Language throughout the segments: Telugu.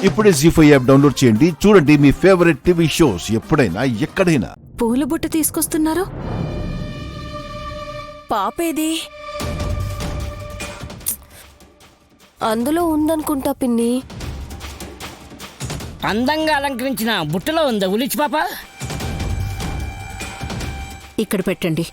ఇప్పుడే జీ5 యాప్ డౌన్లోడ్ చేయండి. చూడండి మీ ఫేవరెట్ టీవీ షోస్ ఎప్పుడైనా ఎక్కడైనా. పూల బుట్ట తీసుకొస్తున్నారు. పాపేది? అందులో ఉందనుకుంటా పిన్ని. అందంగా అలంకరించిన బుట్టలో ఉందా ఉలిచి పాప? ఇక్కడ పెట్టండి.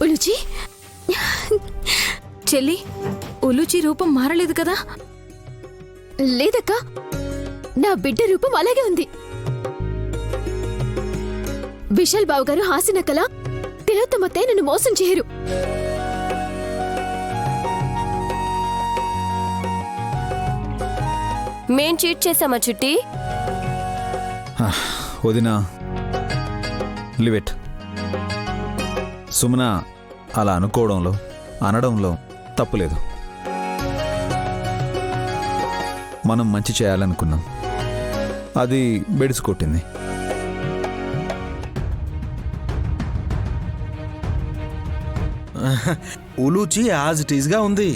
ఉలుచి చెల్లి, ఉలుచి రూపం మారలేదు కదా? లేదక్క, నా బిడ్డ రూపం అలాగే ఉంది. విశాల్ బాబు గారు హాసినకల తిలోత్తమతే నన్ను మోసం చేయరు. మేం చీట్ చేసామా చిట్టి? వదినా, లివిట్. సుమన అలా అనుకోవడంలో అనడంలో తప్పులేదు. మనం మంచి చేయాలనుకున్నాం, అది బెడిసి కొట్టింది. ఉలూచి యాజ్ ఇట్ ఈజ్ గా ఉంది.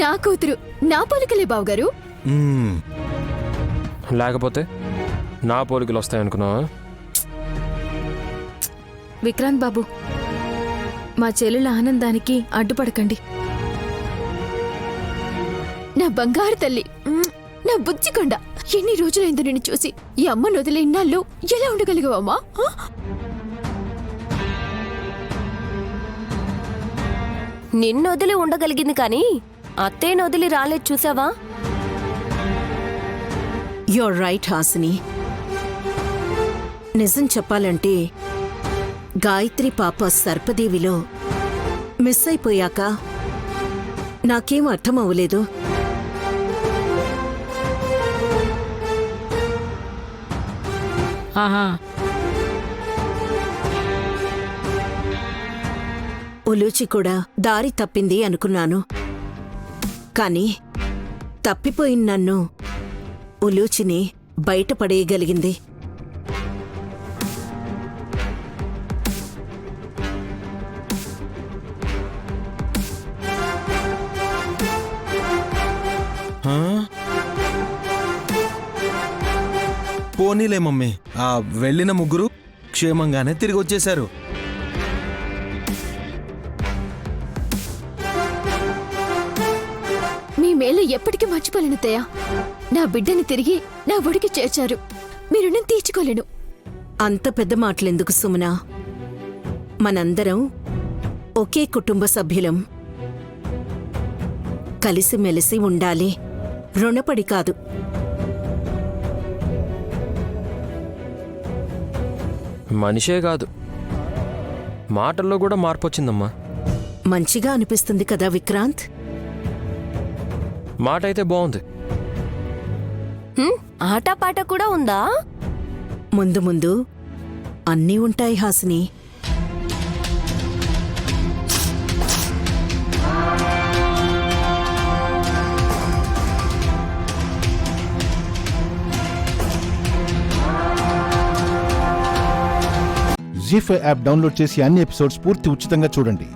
నా కూతురు నా పోలికలే బావగారు. లేకపోతే నా పోలికలు వస్తాయనుకున్నావా? విక్రాంత్ బాబు, మా చెల్లెల ఆనందానికి అడ్డుపడకండి. నా బంగారు తల్లి, నా బుజ్జికొండ, ఎన్ని రోజులైందో నిన్ను చూసి. ఈ అమ్మను వదిలే ఇన్నాళ్ళు ఎలా ఉండగలిగావమ్మా? నిన్నొదిలి ఉండగలిగింది కానీ అత్తేనొదిలి రాలేదు, చూసావా? You're right Hasini. నిజం చెప్పాలంటే గాయత్రి పాప సర్పదేవిలో మిస్ అయిపోయాక నాకేం అర్థమవ్వలేదు. ఆహా, ఉలూచి కూడా దారి తప్పింది అనుకున్నాను. కాని తప్పిపోయిన నన్ను ఉలూచిని బయటపడేయగలిగింది. పోనీలే మమ్మీ, ఆ వెళ్ళిన ముగ్గురు క్షేమంగానే తిరిగి వచ్చేశారు. మీ మేలు ఎప్పటికీ మర్చిపోలేను తయ్య. నా బిడ్డని తిరిగి నా ఒడికి చేర్చారు. మీరు నేను తీర్చుకోలేను. అంత పెద్ద మాటలెందుకు సుమనా? మనందరం ఒకే కుటుంబ సభ్యులం. కలిసిమెలిసి ఉండాలి, రుణపడి కాదు. మనిషే కాదు, మాటల్లో కూడా మార్పు వచ్చిందమ్మా. మంచిగా అనిపిస్తుంది కదా విక్రాంత్? మాట అయితే బాగుంది. ఆటపాట కూడా ఉందా? ముందు ముందు అన్నీ ఉంటాయి హాసిని. జీ5 యాప్ డౌన్లోడ్ చేసి అన్ని ఎపిసోడ్స్ పూర్తి ఉచితంగా చూడండి.